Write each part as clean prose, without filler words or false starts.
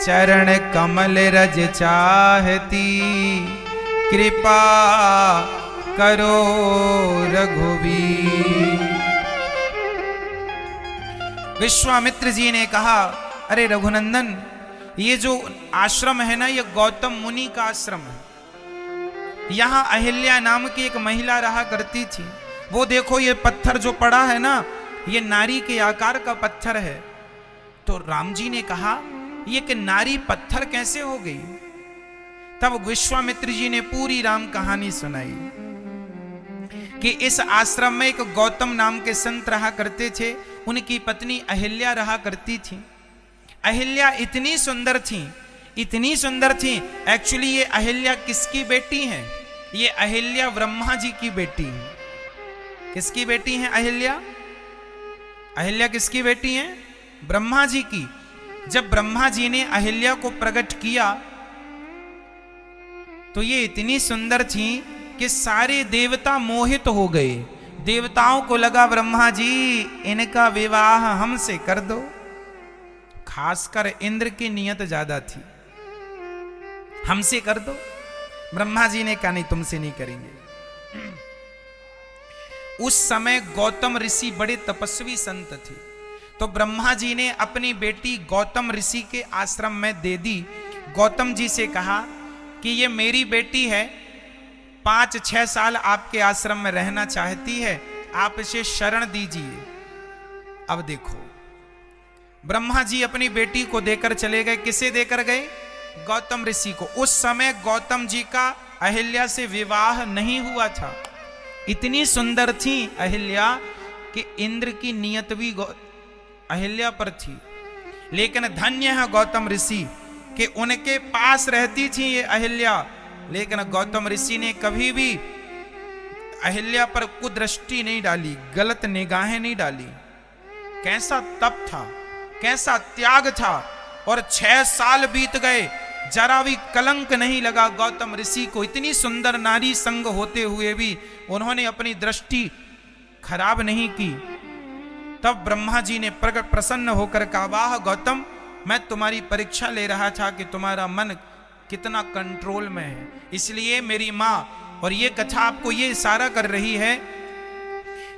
चरण कमल रज चाहती, कृपा करो रघुवीर। विश्वामित्र जी ने कहा, अरे रघुनंदन, ये जो आश्रम है ना, ये गौतम मुनि का आश्रम है। यहां अहिल्या नाम की एक महिला रहा करती थी। वो देखो ये पत्थर जो पड़ा है ना, ये नारी के आकार का पत्थर है। तो राम जी ने कहा, ये कि नारी पत्थर कैसे हो गई? तब विश्वामित्र जी ने पूरी राम कहानी सुनाई कि इस आश्रम में एक गौतम नाम के संत रहा करते थे। उनकी पत्नी अहिल्या रहा करती थी। अहिल्या इतनी सुंदर थी, इतनी सुंदर थी। एक्चुअली ये अहिल्या किसकी बेटी है? ये अहिल्या ब्रह्मा जी की बेटी है। किसकी बेटी है अहिल्या? अहिल्या किसकी बेटी है? ब्रह्मा जी की। जब ब्रह्मा जी ने अहिल्या को प्रकट किया तो ये इतनी सुंदर थी कि सारे देवता मोहित हो गए। देवताओं को लगा, ब्रह्मा जी इनका विवाह हमसे कर दो। खासकर इंद्र की नियत ज्यादा थी, हमसे कर दो। ब्रह्मा जी ने कहा, नहीं, तुमसे नहीं करेंगे। उस समय गौतम ऋषि बड़े तपस्वी संत थे। तो ब्रह्मा जी ने अपनी बेटी गौतम ऋषि के आश्रम में दे दी। गौतम जी से कहा कि ये मेरी बेटी है, 5-6 साल आपके आश्रम में रहना चाहती है, आप इसे शरण दीजिए। अब देखो, ब्रह्मा जी अपनी बेटी को देकर चले गए। किसे देकर गए? गौतम ऋषि को। उस समय गौतम जी का अहिल्या से विवाह नहीं हुआ था। इतनी सुंदर थी अहिल्या कि इंद्र की नियत भी अहिल्या पर थी। लेकिन धन्य है गौतम ऋषि कि उनके पास रहती थी ये अहिल्या। लेकिन गौतम ऋषि ने कभी भी अहिल्या पर कुदृष्टि नहीं डाली, गलत निगाहें नहीं डाली। कैसा तप था, कैसा त्याग था। और 6 साल बीत गए, जरा भी कलंक नहीं लगा गौतम ऋषि को। इतनी सुंदर नारी संग होते हुए भी उन्होंने अपनी दृष्टि खराब नहीं की। तब ब्रह्मा जी ने प्रसन्न होकर कहा, वाह गौतम, मैं तुम्हारी परीक्षा ले रहा था कि तुम्हारा मन कितना कंट्रोल में है। इसलिए मेरी मां, और ये कथा आपको ये इशारा कर रही है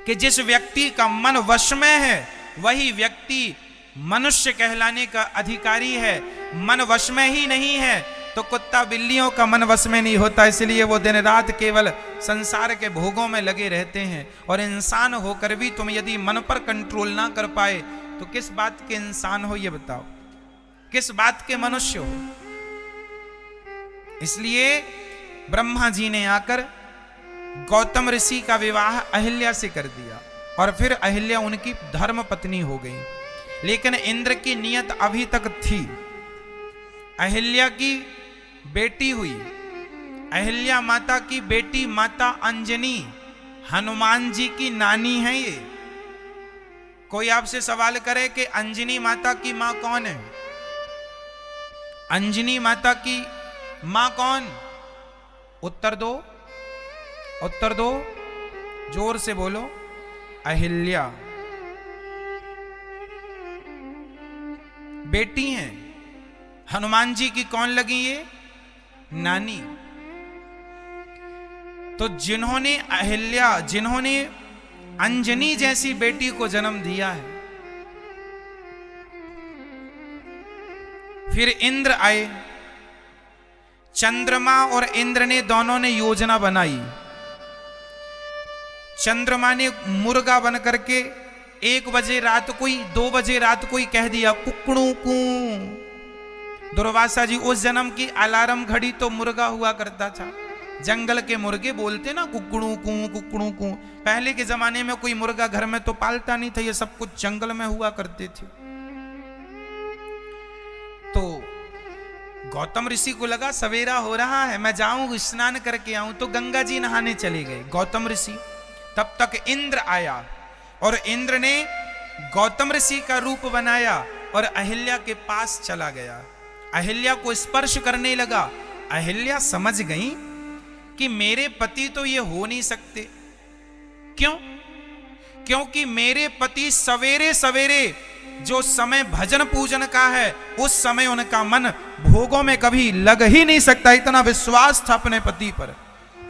कि जिस व्यक्ति का मन वश में है वही व्यक्ति मनुष्य कहलाने का अधिकारी है। मन वश में ही नहीं है तो कुत्ता बिल्लियों का मन वश में नहीं होता। इसलिए वो दिन रात केवल संसार के भोगों में लगे रहते हैं। और इंसान होकर भी तुम यदि मन पर कंट्रोल ना कर पाए तो किस बात के इंसान हो, ये बताओ, किस बात के मनुष्य हो? इसलिए ब्रह्मा जी ने आकर गौतम ऋषि का विवाह अहिल्या से कर दिया और फिर अहिल्या उनकी धर्म पत्नी हो गई। लेकिन इंद्र की नियत अभी तक थी। अहिल्या की बेटी हुई। अहिल्या माता की बेटी माता अंजनी हनुमान जी की नानी है। ये कोई आपसे सवाल करे कि अंजनी माता की मां कौन है? अंजनी माता की मां कौन? उत्तर दो, उत्तर दो, जोर से बोलो। अहिल्या बेटी हैं। हनुमान जी की कौन लगी? ये नानी। तो जिन्होंने अहिल्या, जिन्होंने अंजनी जैसी बेटी को जन्म दिया है, फिर इंद्र आए। चंद्रमा और इंद्र ने दोनों ने योजना बनाई। चंद्रमा ने मुर्गा बन करके 1 बजे रात को ही, 2 बजे रात को ही कह दिया कुकड़ू कू। दुर्वासा जी, उस जन्म की अलार्म घड़ी तो मुर्गा हुआ करता था। जंगल के मुर्गे बोलते ना कुकड़ू कू कुकड़ू कू। पहले के जमाने में कोई मुर्गा घर में तो पालता नहीं था, ये सब कुछ जंगल में हुआ करते थे। तो गौतम ऋषि को लगा सवेरा हो रहा है, मैं जाऊं स्नान करके आऊं। तो गंगा जी नहाने चले गए गौतम ऋषि। तब तक इंद्र आया और इंद्र ने गौतम ऋषि का रूप बनाया और अहिल्या के पास चला गया। अहिल्या को स्पर्श करने लगा। अहिल्या समझ गई कि मेरे पति तो ये हो नहीं सकते। क्यों? क्योंकि मेरे पति सवेरे सवेरे जो समय भजन पूजन का है उस समय उनका मन भोगों में कभी लग ही नहीं सकता, इतना विश्वास था अपने पति पर,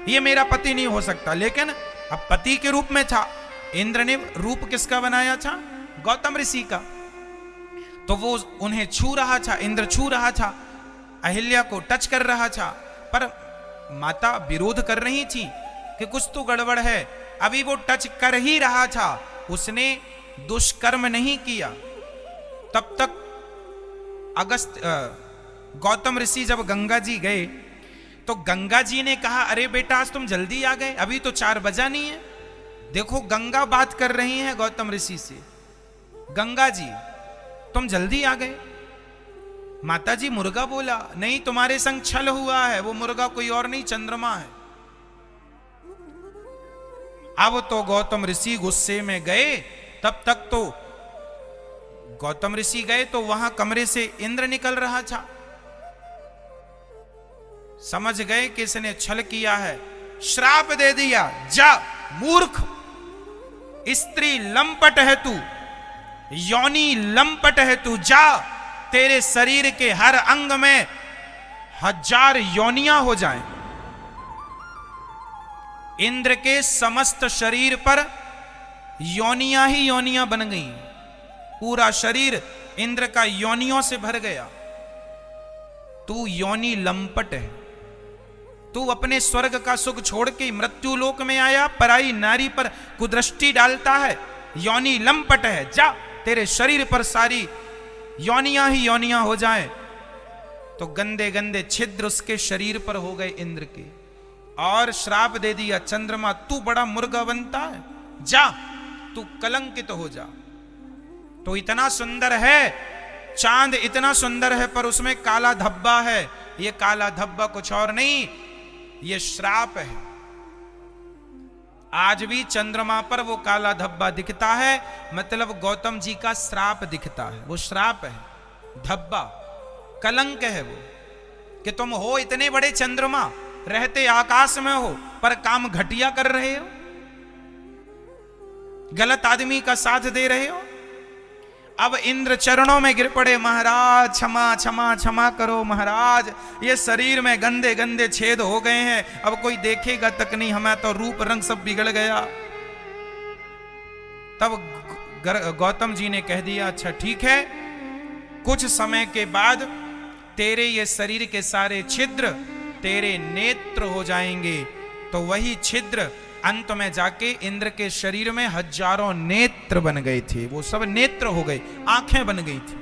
ये मेरा पति नहीं हो सकता। लेकिन अब पति के रूप में था, इंद्र ने रूप किसका बनाया था? गौतम ऋषि का। तो वो उन्हें छू रहा था, इंद्र छू रहा था, अहिल्या को टच कर रहा था, पर माता विरोध कर रही थी कि कुछ तो गड़बड़ है। अभी वो टच कर ही रहा था, उसने दुष्कर्म नहीं किया। तब तक गौतम ऋषि जब गंगा जी गए तो गंगा जी ने कहा, अरे बेटा आज तुम जल्दी आ गए, अभी तो 4 बजा नहीं है। देखो गंगा बात कर रही हैं गौतम ऋषि से, गंगा जी तुम जल्दी आ गए। माता जी मुर्गा बोला, नहीं तुम्हारे संग छल हुआ है, वो मुर्गा कोई और नहीं चंद्रमा है। अब तो गौतम ऋषि गुस्से में गए। तब तक तो गौतम ऋषि गए तो वहां कमरे से इंद्र निकल रहा था। समझ गए कि इसने छल किया है, श्राप दे दिया, जा मूर्ख, स्त्री लंपट है तू, योनि लंपट है तू, जा तेरे शरीर के हर अंग में 1000 योनियां हो जाएं। इंद्र के समस्त शरीर पर योनियां ही योनियां बन गई, पूरा शरीर इंद्र का योनियों से भर गया। तू योनि लंपट है, तू अपने स्वर्ग का सुख छोड़ के मृत्यु लोक में आया, पराई नारी पर कुदृष्टि डालता है, योनि लंपट है, जा तेरे शरीर पर सारी योनियां ही योनियां हो जाएं। तो गंदे गंदे छिद्र उसके शरीर पर हो गए इंद्र के, और श्राप दे दिया, चंद्रमा तू बड़ा मुर्गा बनता है, जा तू कलंकित हो जा। तो इतना सुंदर है चांद, इतना सुंदर है, पर उसमें काला धब्बा है। ये काला धब्बा कुछ और नहीं, ये श्राप है। आज भी चंद्रमा पर वो काला धब्बा दिखता है, मतलब गौतम जी का श्राप दिखता है। वो श्राप है, धब्बा, कलंक है वो, कि तुम हो इतने बड़े चंद्रमा, रहते आकाश में हो, पर काम घटिया कर रहे हो, गलत आदमी का साथ दे रहे हो। अब इंद्र चरणों में गिर पड़े, महाराज क्षमा क्षमा क्षमा करो महाराज, ये शरीर में गंदे गंदे छेद हो गए हैं, अब कोई देखेगा तक नहीं, हमें तो रूप रंग सब बिगड़ गया। तब गौतम जी ने कह दिया, अच्छा ठीक है, कुछ समय के बाद तेरे ये शरीर के सारे छिद्र तेरे नेत्र हो जाएंगे। तो वही छिद्र अंत में जाके इंद्र के शरीर में 1000 नेत्र बन गए थे, वो सब नेत्र हो गए, आंखें बन गई थी।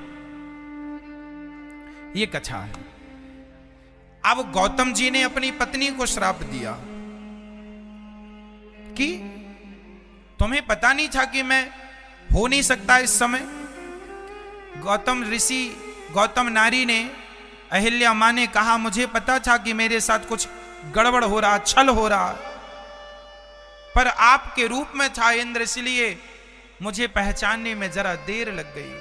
ये कथा है। अब गौतम जी ने अपनी पत्नी को श्राप दिया कि तुम्हें पता नहीं था कि मैं हो नहीं सकता इस समय। गौतम ऋषि, गौतम नारी ने, अहिल्या मां ने कहा, मुझे पता था कि मेरे साथ कुछ गड़बड़ हो रहा, छल हो रहा, पर आपके रूप में था इंद्र, इसलिए मुझे पहचानने में जरा देर लग गई,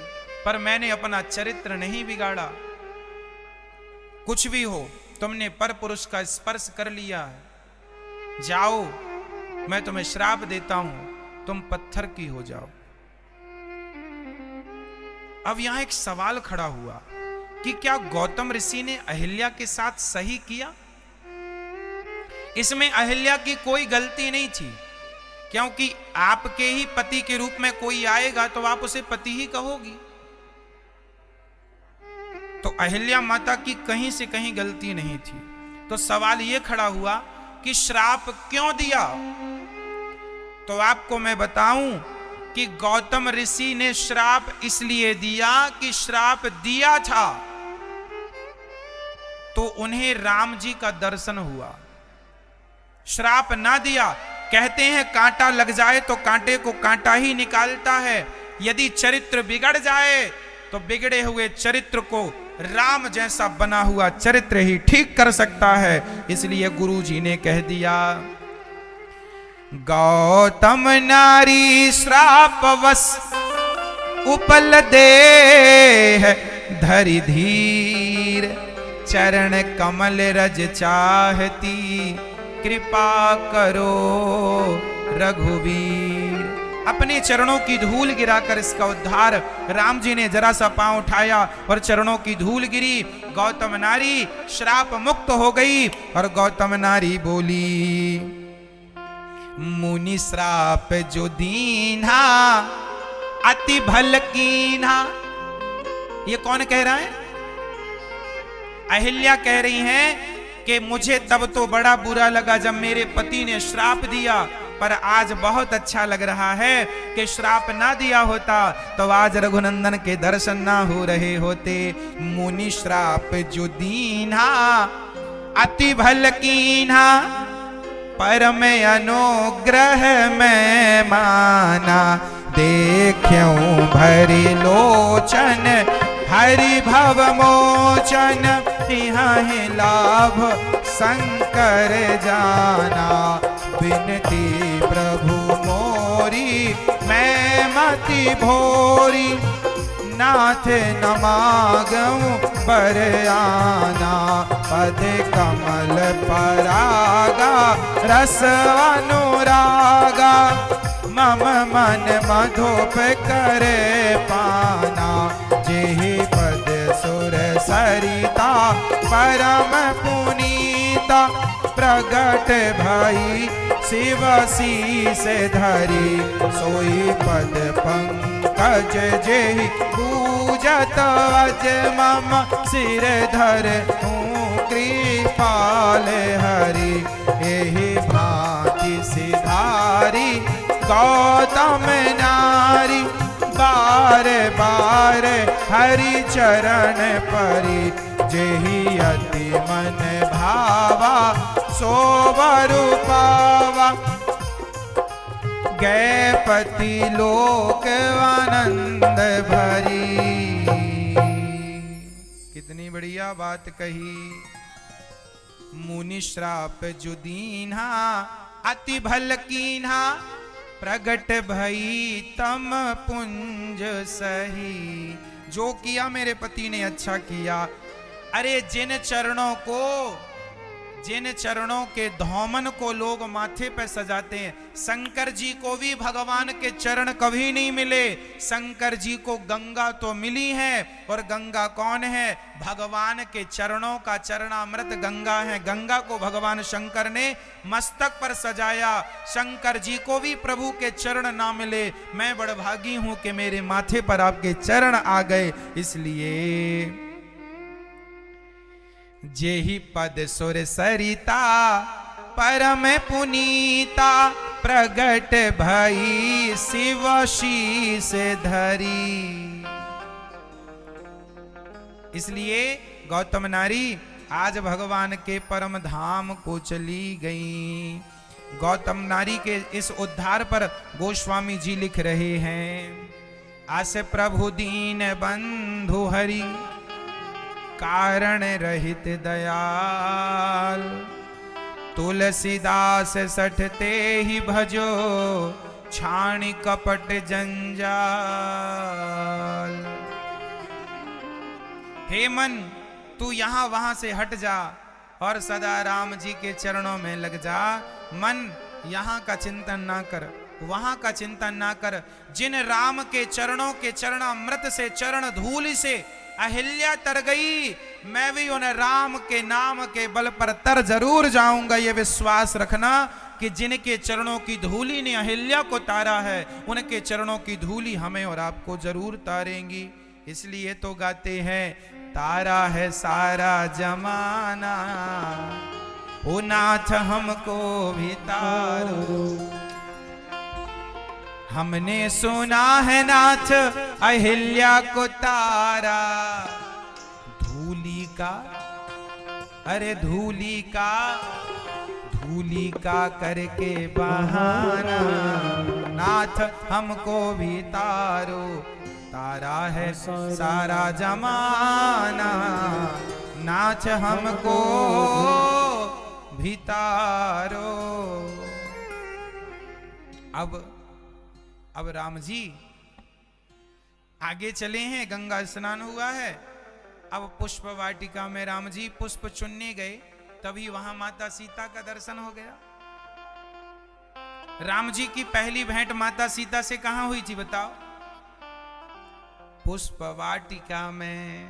पर मैंने अपना चरित्र नहीं बिगाड़ा। कुछ भी हो, तुमने पर पुरुष का स्पर्श कर लिया है, जाओ मैं तुम्हें श्राप देता हूं, तुम पत्थर की हो जाओ। अब यहां एक सवाल खड़ा हुआ कि क्या गौतम ऋषि ने अहिल्या के साथ सही किया? इसमें अहिल्या की कोई गलती नहीं थी, क्योंकि आपके ही पति के रूप में कोई आएगा तो आप उसे पति ही कहोगी। तो अहिल्या माता की कहीं से कहीं गलती नहीं थी। तो सवाल यह खड़ा हुआ कि श्राप क्यों दिया? तो आपको मैं बताऊं कि गौतम ऋषि ने श्राप इसलिए दिया कि श्राप दिया था तो उन्हें राम जी का दर्शन हुआ। श्राप ना दिया, कहते हैं कांटा लग जाए तो कांटे को कांटा ही निकालता है। यदि चरित्र बिगड़ जाए तो बिगड़े हुए चरित्र को राम जैसा बना हुआ चरित्र ही ठीक कर सकता है। इसलिए गुरु जी ने कह दिया, गौतम नारी श्रापवश उपल दे धरि धीर, चरण कमल रज चाहती कृपा करो रघुवीर। अपने चरणों की धूल गिराकर इसका उद्धार। राम जी ने जरा सा पांव उठाया और चरणों की धूल गिरी, गौतम नारी श्राप मुक्त हो गई। और गौतम नारी बोली, मुनि श्राप जो दीन्हा अति भल कीन्हा। ये कौन कह रहा है? अहिल्या कह रही हैं कि मुझे तब तो बड़ा बुरा लगा जब मेरे पति ने श्राप दिया, पर आज बहुत अच्छा लग रहा है कि श्राप ना दिया होता तो आज रघुनंदन के दर्शन ना हो रहे होते। मुनि श्राप जो दीन्हा अति भल कीन्हा, परम अनुग्रह में माना। देख्यूं भरी लोचन हरि भव मोचन, तिहाहि लाभ शंकर जाना। बिनती प्रभु मोरी मैं मति भोरी, नाथ न मागऊं बर आना। पद कमल परागा रस अनुरागा, मम मन मधुप करे पाना। जेहि पद सुर सरिता परम पुनीता, प्रगट भई शिव शीस धरी। सोई पद पंकज जेहि पूजत अज, मम सिर धर कृपाल हरि। एहि भांति सिधारी गौतम नारी, बार बार हरि चरण परी। जेहि अति मन भावा सोवरु पावा, गए पति लोक आनंद भरी। कितनी बढ़िया बात कही। मुनि श्राप जो दीन्हा अति भल कीन्हा, प्रगट भई तम पुंज सही। जो किया मेरे पति ने अच्छा किया। अरे जिन चरणों के धौमन को लोग माथे पे सजाते हैं, शंकर जी को भी भगवान के चरण कभी नहीं मिले। शंकर जी को गंगा तो मिली है, और गंगा कौन है? भगवान के चरणों का चरणामृत गंगा है। गंगा को भगवान शंकर ने मस्तक पर सजाया। शंकर जी को भी प्रभु के चरण ना मिले। मैं बड़भागी हूं कि मेरे माथे पर आपके चरण आ गए। इसलिए जेहि पद सुर सरिता परम पुनीता, प्रगट भई शिव शीस धरी। इसलिए गौतम नारी आज भगवान के परम धाम को चली गई। गौतम नारी के इस उद्धार पर गोस्वामी जी लिख रहे हैं, आस प्रभु दीन बंधु हरि, कारण रहित दयाल। तुलसीदास सठते ही भजो, छाणी कपट जंजाल। हे मन, तू यहां वहां से हट जा और सदा राम जी के चरणों में लग जा। मन, यहां का चिंतन ना कर, वहां का चिंतन ना कर। जिन राम के चरणों के चरणामृत से, चरण धूल से अहिल्या तर गई, मैं भी उन राम के नाम के बल पर तर जरूर जाऊंगा। ये विश्वास रखना कि जिनके चरणों की धूली ने अहिल्या को तारा है, उनके चरणों की धूली हमें और आपको जरूर तारेंगी। इसलिए तो गाते हैं, तारा है सारा जमाना, ओ नाथ हमको भी तारो। हमने सुना है नाथ अहिल्या को तारा। धूली का, अरे धूली का करके बहाना, नाथ हमको भी तारो। तारा है सारा जमाना, नाथ हमको भी तारो। अब राम जी आगे चले हैं, गंगा स्नान हुआ है। अब पुष्प वाटिका में राम जी पुष्प चुनने गए, तभी वहां माता सीता का दर्शन हो गया। राम जी की पहली भेंट माता सीता से कहां हुई थी बताओ? पुष्प वाटिका में।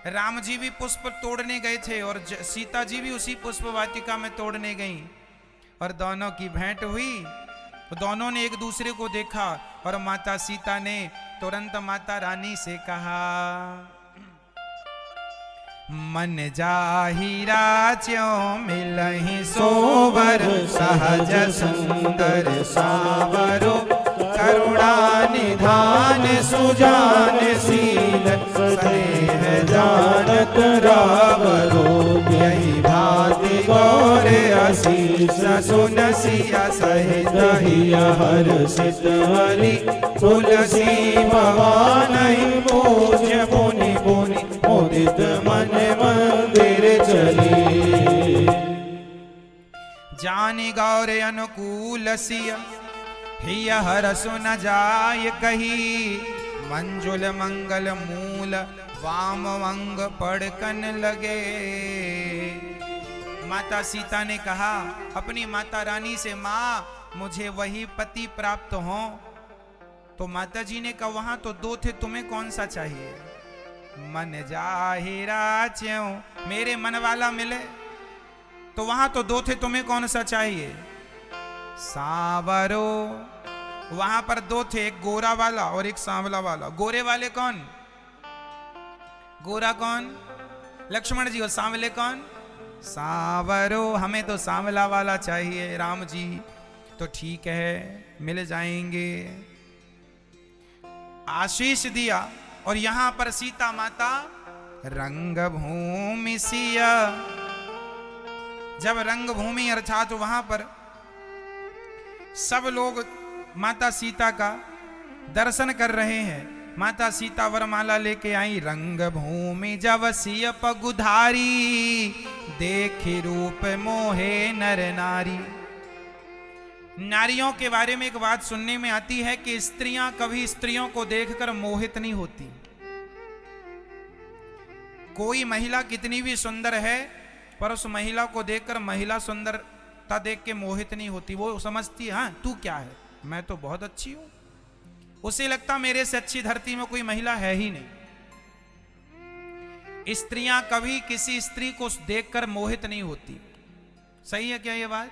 राम जी भी पुष्प तोड़ने गए थे और सीता जी भी उसी पुष्प वाटिका में तोड़ने गईं और दोनों की भेंट हुई। तो दोनों ने एक दूसरे को देखा और माता सीता ने तुरंत माता रानी से कहा, मन जाहिरा च्यों मिलहि सोवर, सहज सुंदर सावरो, करुणा निधान सुजान शील, स्नेह जानत रावरो, यही भांति गौर आशीष सुनसिया सहित हिया हर्षित हरि, तुलसी भवान पूज्य मुनि मुनि, मुदित मन मंदिर चली। जानि गौर अनुकूल सिया, हिय हरसु न जाय कही, मंजुल मंगल मूल वाम अंग पड़कन लगे। माता सीता ने कहा अपनी माता रानी से, माँ मुझे वही पति प्राप्त हो। तो माता जी ने कहा वहां तो दो थे, तुम्हें कौन सा चाहिए? मन जाहिरा च्यों, मेरे मन वाला मिले। तो वहां तो दो थे, तुम्हें कौन सा चाहिए? सांवरो, वहां पर दो थे, एक गोरा वाला और एक सांवला वाला। गोरे वाले कौन? गोरा कौन? लक्ष्मण जी। और सांवले कौन? सांवरो। हमें तो सांवला वाला चाहिए राम जी। तो ठीक है, मिल जाएंगे। आशीष दिया और यहां पर सीता माता रंग भूमि सिया, जब रंग भूमि अर्थात वहां पर सब लोग माता सीता का दर्शन कर रहे हैं। माता सीता वरमाला लेके आई। रंग भूमि जब सिय पगुधारी, देखी रूप मोहे नर नारी। नारियों के बारे में एक बात सुनने में आती है कि स्त्रियां कभी स्त्रियों को देखकर मोहित नहीं होती। कोई महिला कितनी भी सुंदर है, पर उस महिला को देखकर महिला सुंदरता देख के मोहित नहीं होती। वो समझती है हाँ तू क्या है, मैं तो बहुत अच्छी हूं। उसे लगता मेरे से अच्छी धरती में कोई महिला है ही नहीं। स्त्रियां कभी किसी स्त्री को देखकर मोहित नहीं होती। सही है क्या ये बात?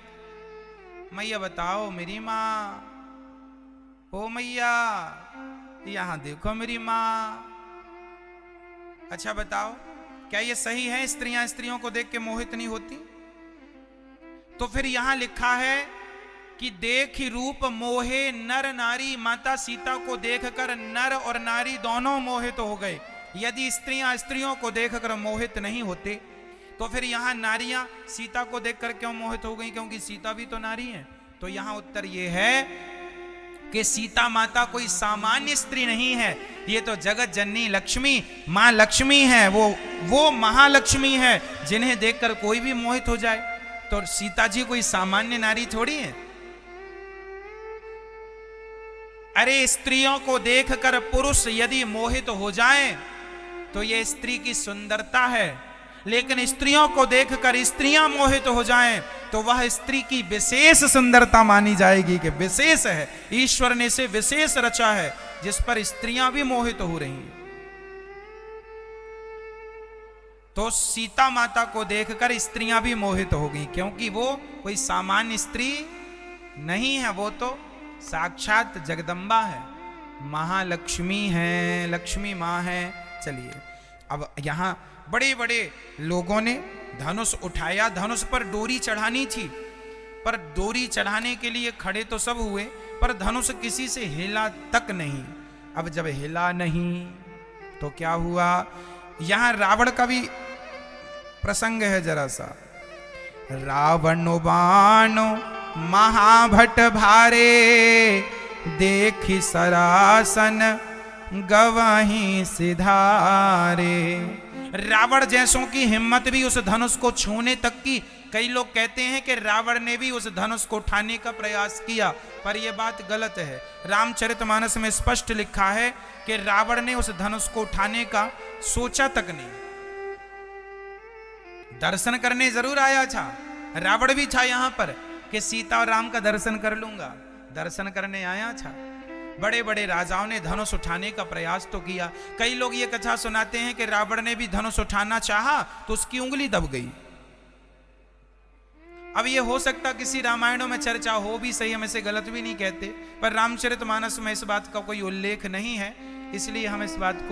मैया बताओ मेरी माँ, ओ मैया यहां देखो मेरी माँ। अच्छा बताओ क्या ये सही है? स्त्रियां स्त्रियों को देख के मोहित नहीं होती? तो फिर यहां लिखा है कि देखी रूप मोहे नर नारी। माता सीता को देखकर नर और नारी दोनों मोहित हो गए। यदि स्त्रियां स्त्रियों को देखकर मोहित नहीं होते तो फिर यहां नारियां सीता को देखकर क्यों मोहित हो गई? क्योंकि सीता भी तो नारी है। तो यहां उत्तर यह है कि सीता माता कोई सामान्य स्त्री नहीं है। ये तो जगत जननी लक्ष्मी मां लक्ष्मी है। वो महालक्ष्मी है जिन्हें देखकर कोई भी मोहित हो जाए। तो सीता जी कोई सामान्य नारी थोड़ी है। अरे स्त्रियों को देखकर पुरुष यदि मोहित हो जाए तो यह स्त्री की सुंदरता है, लेकिन स्त्रियों को देखकर स्त्रियां मोहित हो जाएं तो वह स्त्री की विशेष सुंदरता मानी जाएगी कि विशेष है, ईश्वर ने इसे विशेष रचा है, जिस पर स्त्रियां भी मोहित हो रही हैं। तो सीता माता को देखकर स्त्रियां भी मोहित हो गई, क्योंकि वो कोई सामान्य स्त्री नहीं है। वो तो साक्षात जगदम्बा है, महालक्ष्मी है, लक्ष्मी मां है। चलिए अब यहां बड़े बड़े लोगों ने धनुष उठाया। धनुष पर डोरी चढ़ानी थी, पर डोरी चढ़ाने के लिए खड़े तो सब हुए, पर धनुष किसी से हिला तक नहीं। अब जब हिला नहीं तो क्या हुआ? यहां रावण का भी प्रसंग है जरा सा। रावण बाणो महाभट भारे, देखी सरासन गवाही सिधारे। रावण जैसों की हिम्मत भी उस धनुष को छूने तक की। कई लोग कहते हैं कि रावण ने भी उस धनुष को उठाने का प्रयास किया, पर यह बात गलत है। रामचरितमानस में स्पष्ट लिखा है कि रावण ने उस धनुष को उठाने का सोचा तक नहीं। दर्शन करने जरूर आया था, रावण भी था यहां पर, कि सीता और राम का दर्शन कर लूंगा। दर्शन करने आया था। बड़े बड़े राजाओं ने धनुष उठाने का प्रयास तो किया। कई लोग ये कथा सुनाते हैं कि रावण ने भी धनुष उठाना चाहा तो उसकी उंगली दब गई। अब ये हो सकता किसी रामायणों में चर्चा हो भी सही, हम इसे गलत भी नहीं कहते, पर रामचरितमानस में इस बात का कोई उल्लेख नहीं है, इसलिए हम इस बात को